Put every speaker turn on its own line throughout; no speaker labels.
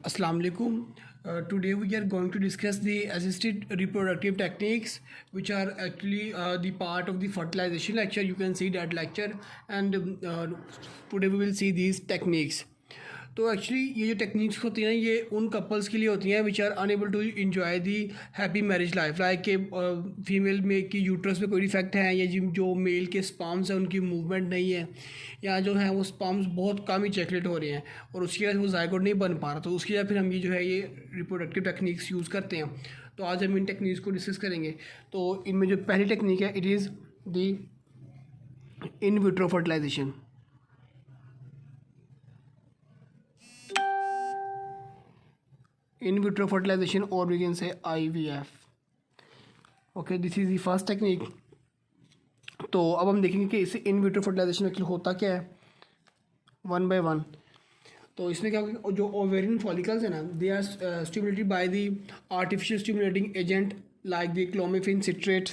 Assalamu alaikum. Today we are going to discuss the assisted reproductive techniques, which are actually the part of the fertilization lecture. You can see that lecture, and today we will see these techniques. तो actually ये जो techniques होती हैं ये उन couples के लिए होती हैं which are unable to enjoy the happy marriage life, like के फीमेल में की यूट्रस में कोई डिफेक्ट है या जो मेल के स्पर्म्स हैं उनकी मूवमेंट नहीं है, या जो है वो स्पर्म्स बहुत कम ही चेकलेट हो रहे हैं और उसकी वजह से वो जायगोट नहीं बन पा रहा, तो उसकी वजह फिर हम ये जो है ये रिप्रोडक्टिव टेक्निक्स यूज़ करते हैं। तो आज हम इन टेक्निक्स को डिस्कस करेंगे। तो इनमें जो पहली टेक्निक है it is the in vitro fertilization. In vitro fertilization, or we can say IVF. Okay, this is the first technique. तो अब हम देखेंगे कि इसे इन विट्रो फर्टिलाइजेशन एक्चुअली होता क्या है वन बाय वन। तो इसमें क्या होगा, जो ओवेरियन फॉलिकल्स है ना, they are stimulated by the artificial stimulating agent like the clomiphene citrate,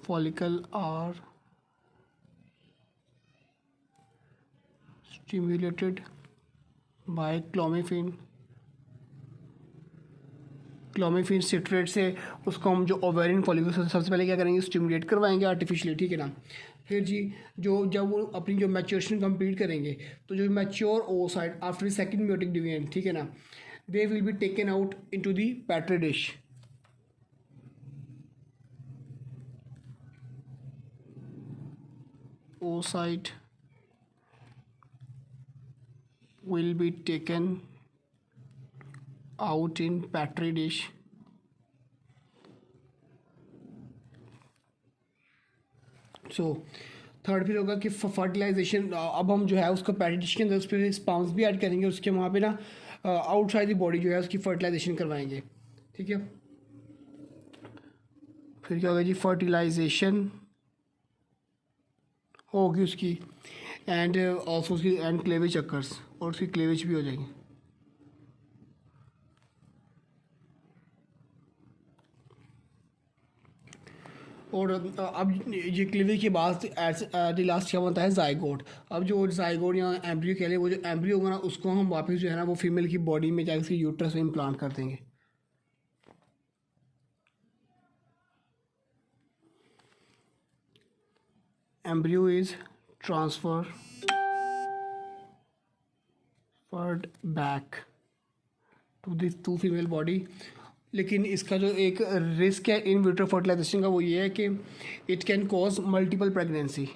follicle are stimulated by clomiphene citrate से उसको हम जो ओवेरियन फॉलिकल सबसे पहले क्या करेंगे, स्टिमुलेट करवाएंगे आर्टिफिशियली, ठीक है ना। फिर जी जो जब वो अपनी जो मैच्योरेशन कंप्लीट करेंगे तो जो mature oocyte after second meiotic division, ठीक है ना, they will be taken out into the petri dish. oocyte will be taken out in petri dish so third फिर होगा कि फर्टिलाइजेशन, अब हम जो है उसको पेट्री डिश के अंदर उस पर स्पर्म्स भी ऐड करेंगे, उसके वहाँ पे ना आउटसाइड द बॉडी जो है उसकी फर्टिलाइजेशन करवाएंगे, ठीक है। फिर क्या होगा जी, फर्टिलाइजेशन होगी उसकी एंड ऑल्सो उसकी एंड क्लेवेज अकर्स, और उसकी क्लेवेज भी हो जाएगी। और अब ये क्लेवेज के बाद द लास्ट क्या बनता है, जाइगोट। अब जो जाइगोट या एम्ब्रियो कह लें, वो जो एम्ब्रियो होगा ना उसको हम वापस जो है ना वो फीमेल की बॉडी में जाकर उसकी यूट्रस में इम्प्लांट कर देंगे। Embryo is transferred back to this to female body. लेकिन इसका जो एक रिस्क है इन विट्रो फर्टिलाइजेशन का वो ये है कि it can cause multiple pregnancy,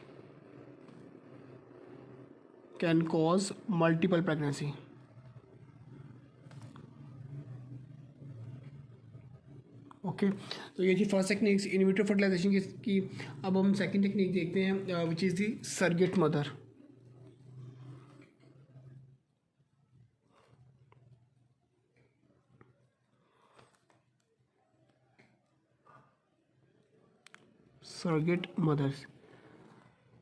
okay. तो ये थी first technique in vitro fertilisation की। अब हम सेकंड टेक्निक देखते हैं which is the surrogate mother. Surrogate mothers,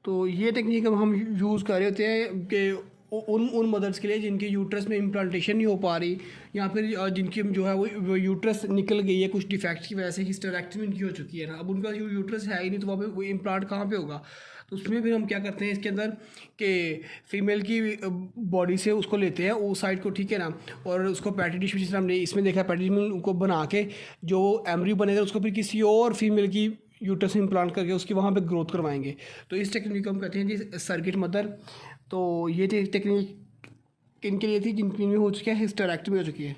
तो ये टेक्निक अब हम यूज़ कर रहे होते हैं कि उन मदर्स के लिए जिनके यूट्रस में इम्प्लांटेशन नहीं हो पा रही, या फिर जिनकी जो है वो यूट्रस निकल गई है कुछ डिफेक्ट की वजह से, हिस्टेरेक्टमी उनकी हो चुकी है ना, अब उनका जो यूट्रस है ही नहीं, तो वहाँ पे वो इम्प्लांट कहाँ पे होगा। तो उसमें फिर हम क्या करते हैं इसके अंदर कि फीमेल की बॉडी से उसको लेते हैं वो साइड को, ठीक है ना, और उसको पेट्री डिश, जिस तरह हमने इसमें देखा पेट्री डिश में उनको बना के जो एम्ब्रियो बनेगा उसको फिर किसी और फीमेल की यूट्रस में इम्प्लांट करके उसकी वहाँ पे ग्रोथ करवाएंगे। तो इस टेक्निक को हम कहते हैं जी सरगेट मदर। तो ये टेक्निक इनके लिए थी जिनकी में हो चुकी है हिस्टेरेक्टमी हो चुकी है।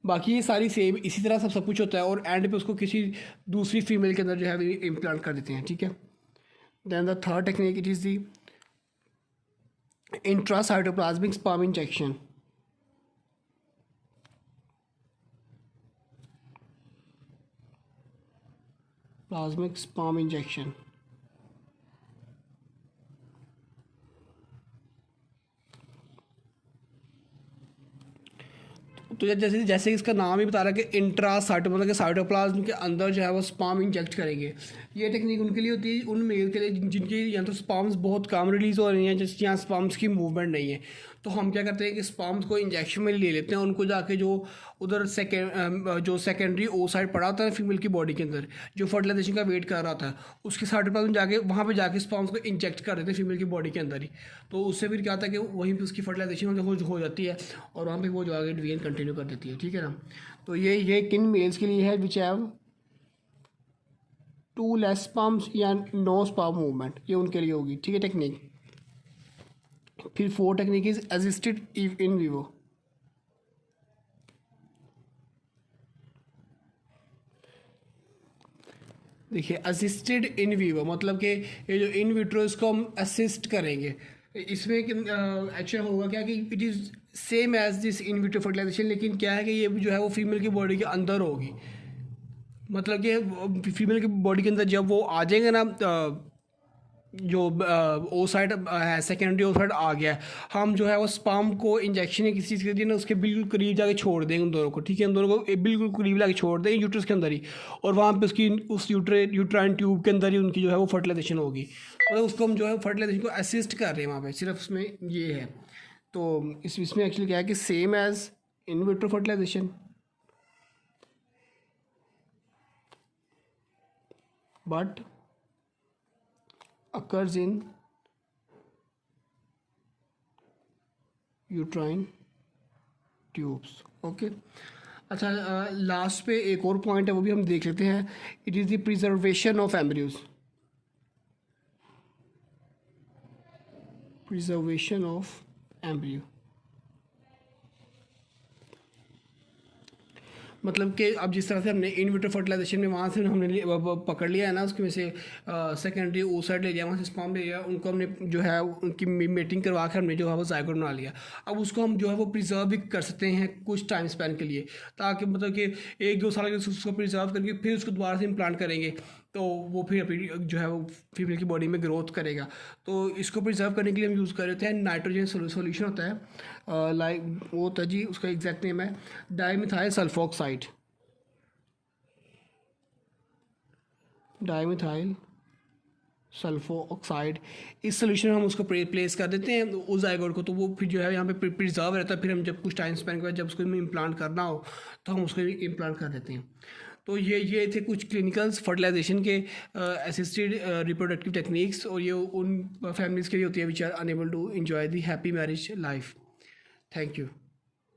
बाकी ये सारी सेम इसी तरह सब कुछ होता है, और एंड पे उसको किसी दूसरी फीमेल के अंदर जो है इम्प्लांट कर देते हैं, ठीक है। Then the third technique it is the intracytoplasmic sperm injection. Plasmic sperm injection, तो जैसे जैसे इसका नाम ही बता रहा है कि इंट्रासाइटो मतलब कि साइटोप्लाज्म के अंदर जो है वो स्पर्म इंजेक्ट करेंगे। ये टेक्निक उनके लिए होती है, उन मेल के लिए जिनकी या तो स्पर्म्स बहुत कम रिलीज़ हो रही हैं, जैसे यहाँ स्पर्म्स की मूवमेंट नहीं है, तो हम क्या करते हैं कि स्पर्म्स को इंजेक्शन में ले लेते हैं, उनको जाके जो उधर जो सेकेंडरी ओसाइट पड़ा होता है फीमेल की बॉडी के अंदर, जो फर्टिलाइजेशन का वेट कर रहा था, उसके साइड पर जाके वहाँ पे जाके स्पर्म्स को इंजेक्ट कर देते हैं फीमेल की बॉडी के अंदर ही। तो उससे फिर क्या होता है कि वहीं पे उसकी फर्टिलाइजेशन हो जाती है और वहाँ पे वो जो आगे डिवीजन कंटिन्यू कर देती है, ठीक है ना। तो ये किन मेल्स के लिए है विच हैव 2 लेस स्पर्म्स या नो स्पर्म मूवमेंट, ये उनके लिए होगी, ठीक है टेक्निक। फिर 4 technique is assisted in vivo. देखिए असिस्टेड इन विवो मतलब कि ये जो इन विट्रो इसको हम असिस्ट करेंगे। इसमें एक्चुअल होगा क्या कि it is same as this in vitro fertilization, लेकिन क्या है कि ये जो है वो फीमेल की बॉडी के अंदर होगी। मतलब कि फीमेल की बॉडी के अंदर जब वो आ जाएंगे ना, जो ओसाइट है सेकेंडरी ओसाइट आ गया है, हम जो है वो स्पर्म को इंजेक्शन या किसी चीज़ के दिए ना उसके बिल्कुल करीब जाके छोड़ देंगे उन दोनों को, ठीक है, उन दोनों को बिल्कुल करीब लाके छोड़ देंगे यूट्रस के अंदर ही, और वहाँ पे उसकी उस यूट्राइन ट्यूब के अंदर ही उनकी जो है वो फर्टिलाइजेशन होगी। मतलब उसको हम जो है फर्टिलाइजेशन को असिस्ट कर रहे हैं वहाँ पर, सिर्फ उसमें ये है। तो इसमें एक्चुअली क्या है कि same as in vitro fertilization, but occurs in uterine tubes। Okay अच्छा, लास्ट पे एक और पॉइंट है वो भी हम देख लेते हैं। It is the preservation of embryos. Preservation of embryo मतलब कि अब जिस तरह से हमने इन विट्रो फर्टिलाइजेशन में वहाँ से हमने पकड़ लिया है ना, उसके में से सेकेंडरी ओसाइट ले लिया, वहाँ से स्पर्म ले लिया, उनको हमने जो है उनकी मेटिंग करवा कर हमने जो है वो ज़ायगोट बना लिया। अब उसको हम जो है वो प्रिजर्व भी कर सकते हैं कुछ टाइम स्पेन के लिए, ताकि मतलब कि 1-2 साल के उसको प्रिजर्व करके फिर उसको दोबारा से इम्प्लांट करेंगे तो वो फिर अपनी जो है वो फीमेल की बॉडी में ग्रोथ करेगा। तो इसको प्रिजर्व करने के लिए हम यूज़ कर रहे थे नाइट्रोजन सोल्यूशन होता है, लाइक वो होता है जी, उसका एग्जैक्ट नेम है dimethyl sulphoxide. Dimethyl sulpho oxide, इस सोल्यूशन में हम उसको प्लेस कर देते हैं उस ज़ायगोट को, तो वो फिर जो है यहाँ पे प्रिजर्व रहता है। फिर हम जब कुछ टाइम स्पेंड के बाद जब उसको इम्प्लांट करना हो तो हम उसको इम्प्लांट कर देते हैं। तो ये थे कुछ क्लिनिकल्स फर्टिलाइजेशन के असिस्टेड रिप्रोडक्टिव टेक्निक्स, और ये उन फैमिलीज़ के लिए होती है which are unable to enjoy the happy marriage life. Thank you.